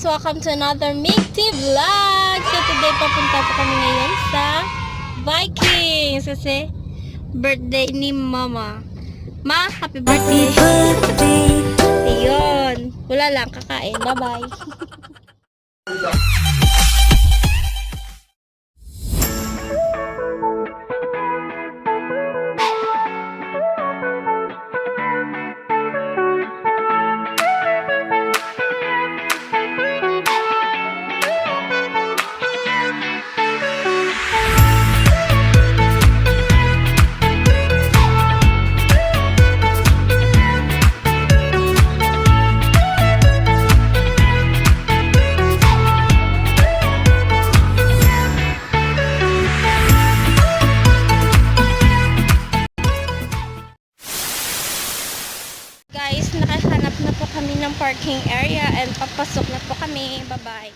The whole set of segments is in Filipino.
Welcome to another Mikti vlog. So today papunta po kami ngayon sa Vikings kasi birthday ni Mama. Ma, happy birthday. Ayun. Wala lang, kakain. Bye-bye. Guys, nakahanap na po kami ng parking area and papasok na po kami. Bye-bye.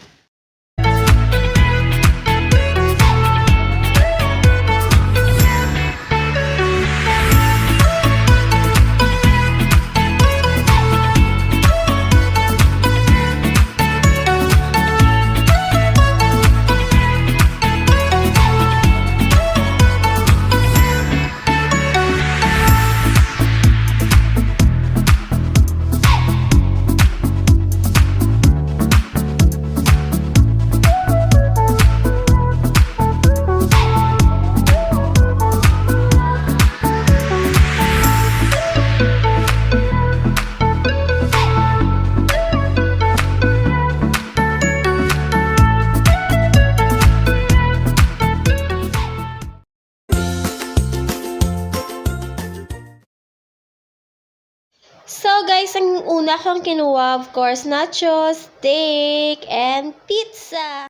So guys, ang una kong kinuha, of course, nachos, steak, and pizza.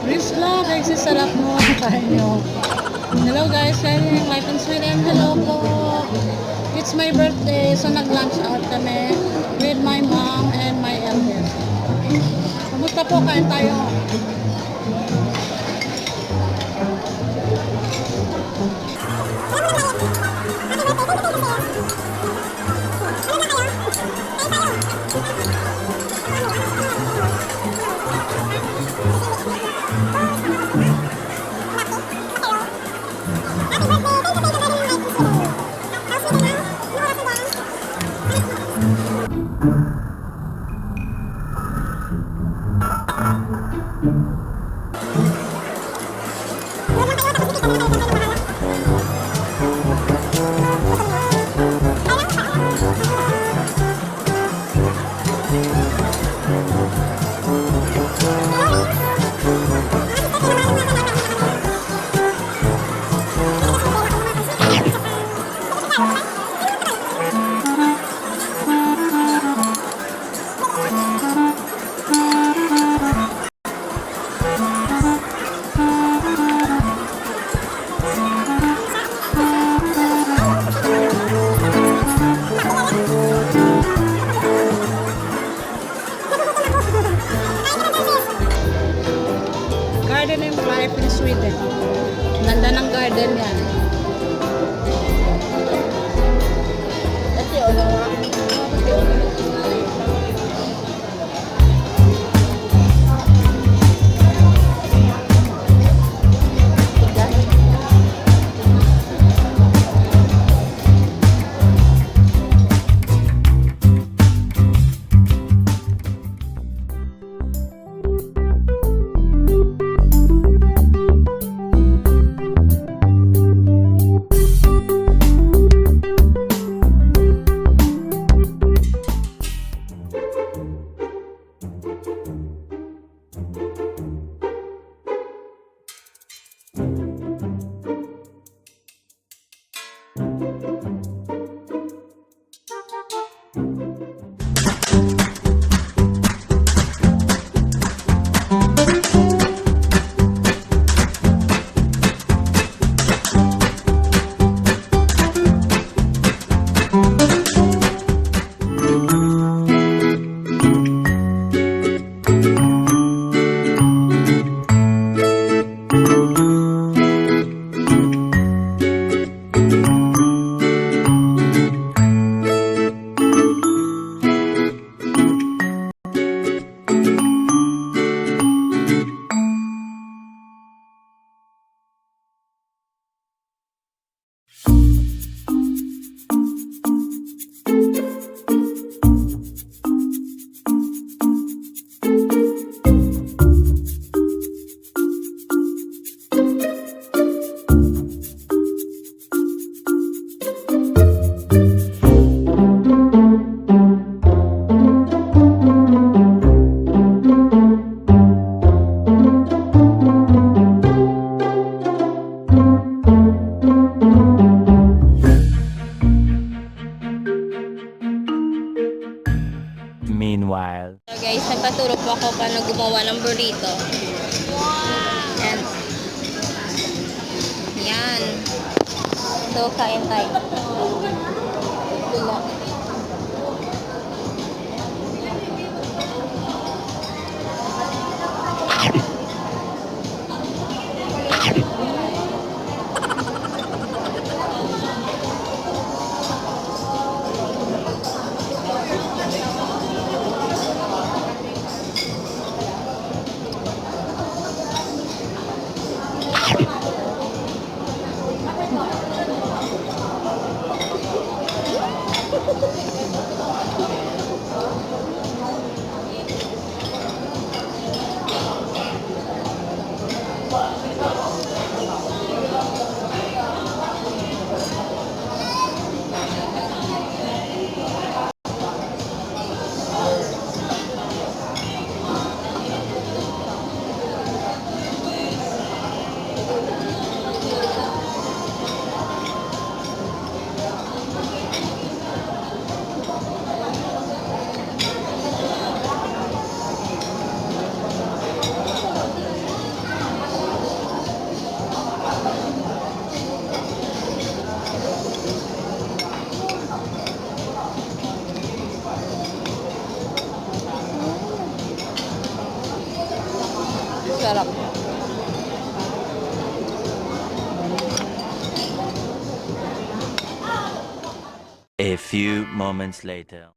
Please lang, guys, sarap mo kain nyo. Hello guys, life in Sweden. Hello po. It's my birthday, so nag-lunch out kami with my mom and my eldest. Kamusta po? Kain tayo. Garden and Life in Sweden. Ganda ng garden yan. Kasi ano nga. Meanwhile. So guys, nagpaturo po ako paano gumawa ng burrito. And yan. So, kain tayo. Ito lang. Sarap. A few moments later.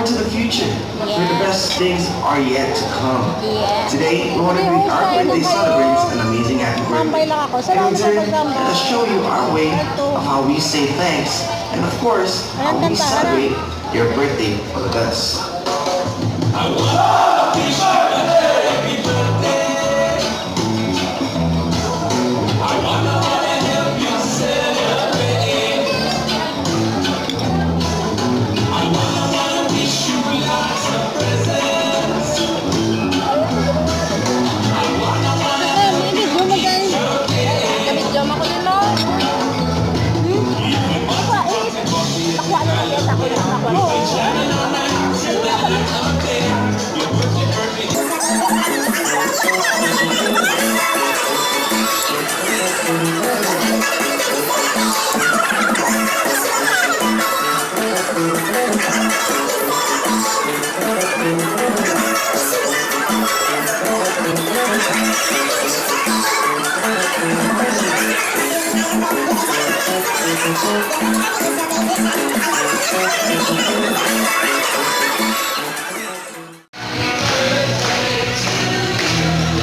forward to the future, for the best things are yet to come. Yeah. Today, we want to greet our birthday celebrants an amazing happy Tambay birthday. lang ako. And Salamat in sa turn, pagtambay. let us show you our way of how we say thanks, and of course, how we celebrate your birthday for the best. Kabidyo mo ko din mo. Takwa na lang yan. Takwa na takwa.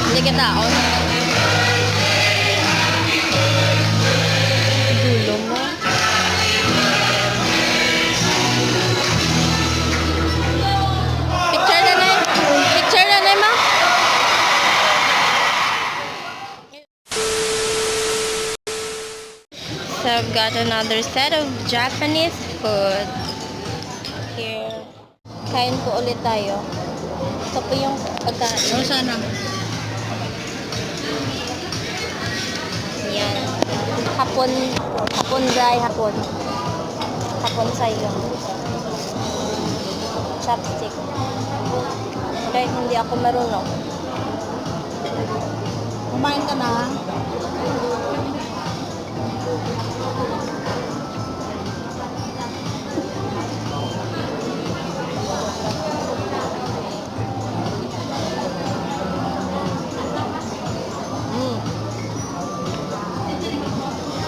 Hindi kita ako. Dulo mo. Picture na na. Picture na na, ma. So I've got another set of Japanese food. Here. Kain po ulit tayo. Ito po yung pagkain. Sana. Yan. Hapon. Hapon dry. Hapon. Hapon sa'yo. Chopstick. Kahit hindi ako marunong. Kumain ka na.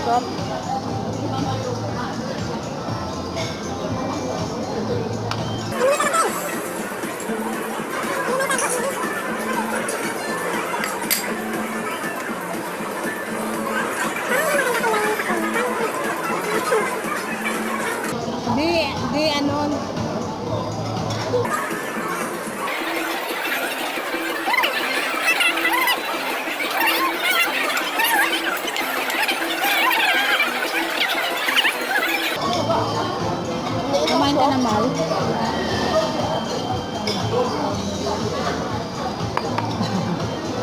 Stop. Di ano. Kumain ka na, Mal.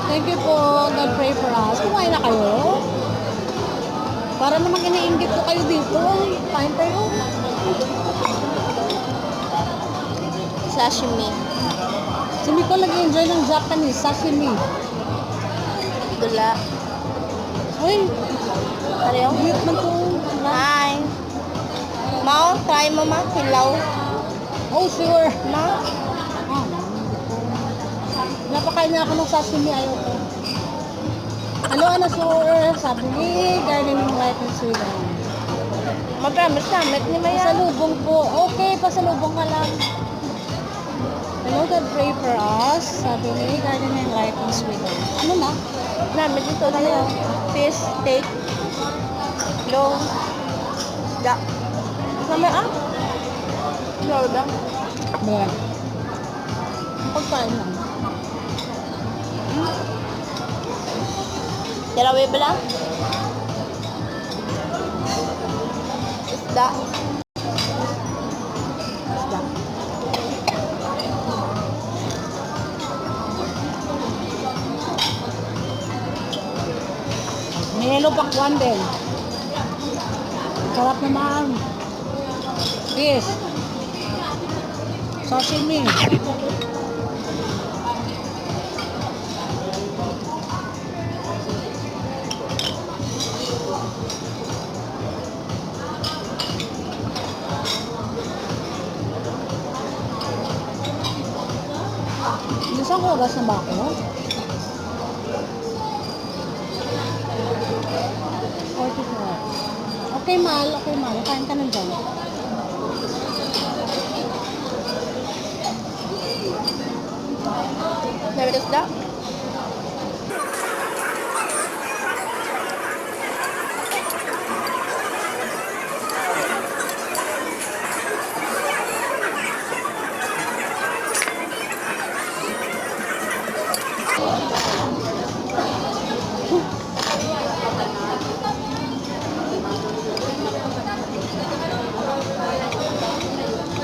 Thank you po. God pray for us. Kumain na kayo? Para naman iniinggit ko kayo dito. Kain kayo. Sashimi. Si Miko nag-enjoy ng Japanese sashimi. Gula. Uy, Pareho. cute man to. Hi. Mau, try mo ma. Hilaw. Oh, sure. Ma. Ah, napakain niya ako ng sashimi. Ayaw ko. Ano, sure? Sabi ni Gardening Life in Sweden. Magramis damit ni Maya. Pasalubong po. Okay, pasalubong ka lang. Hello, God pray for us. Sabi ni Gardening Life in Sweden. Ano na? Namin dito na fish, steak, long, da. Sama ah? Low da. Bayan. Pagkain lang. Dalawa ba lang? Isda. Isda. May yellow pakwan din. Sarap naman. Fish. Sashimi. Isang oras na ba ako? 44. Okay, Mal. Okay, Mal. Kain ka na dyan. Meron isda.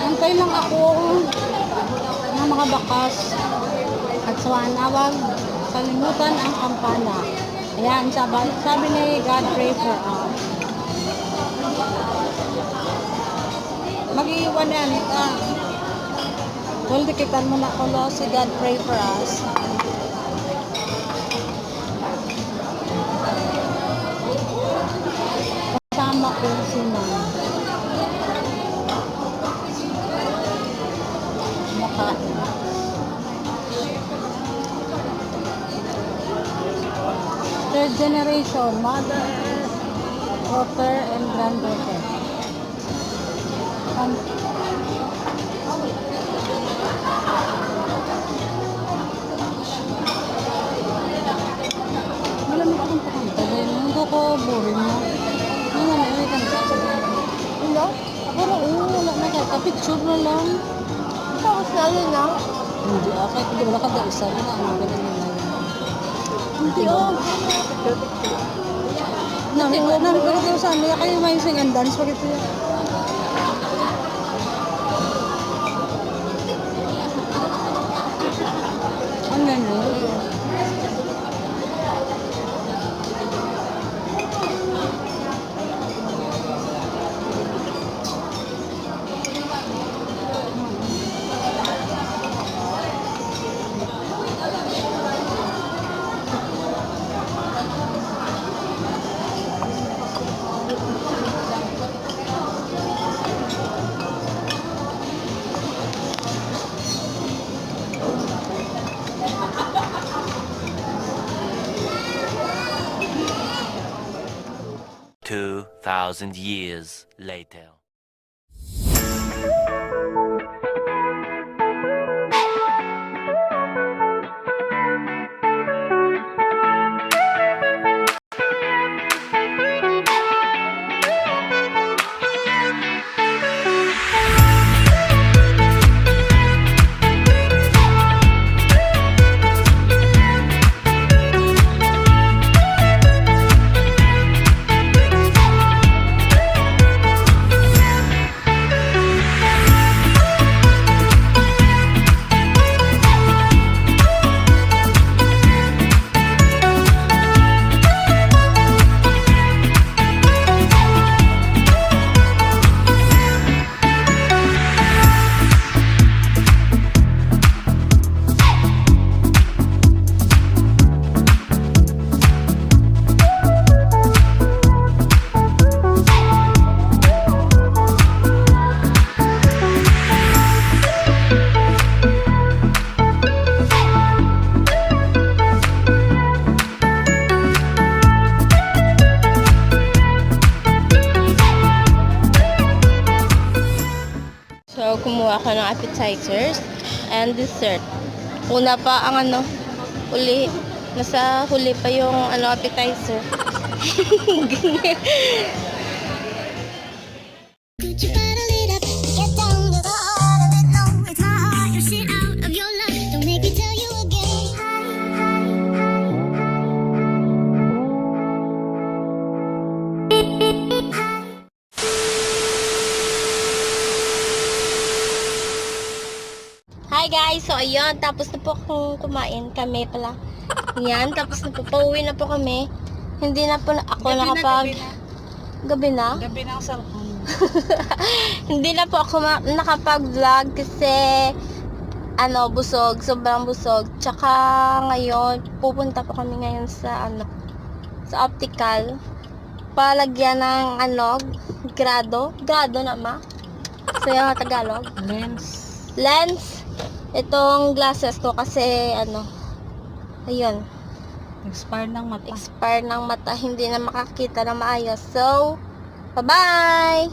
Antay lang ako ng mga bakas at sana wag kalimutan ang kampana. Ayan, sabi ni God pray for us. Mag-iwan yan. Well, dikitan mo na ko si God pray for us. Kasama ko si Mama. Third generation, mother, daughter, and granddaughter. Malamig akong pakanta din. Hindi ko boring mo. Ano na, may kanta sa gano'n. Ano? Pero wala na kaya. Kapicture na lang. Tapos lalo na. Hindi kahit hindi wala ka da isa na ang ganun na yan. Hindi Narinig ko sa niya kayo may sing and dance pa ito yan. Ang gano'n. 2,000 years later. So, kumuha ka ng appetizers and dessert. Una pa ang huli. Nasa huli pa yung appetizer. Hi guys! So ayun, tapos na po akong kumain. Kami pala. Yan, tapos na po. Pauwi na po kami. Hindi na po ako Gabi na? Gabi na ang cellphone. Hindi na po ako nakapag-vlog kasi busog. Sobrang busog. Tsaka ngayon, pupunta po kami ngayon sa sa optical. Palagyan ng grado. Grado na ma? So yung Tagalog. Lens. Itong glasses ko kasi ayun, Expire ng mata. hindi na makakita na maayos. So bye bye.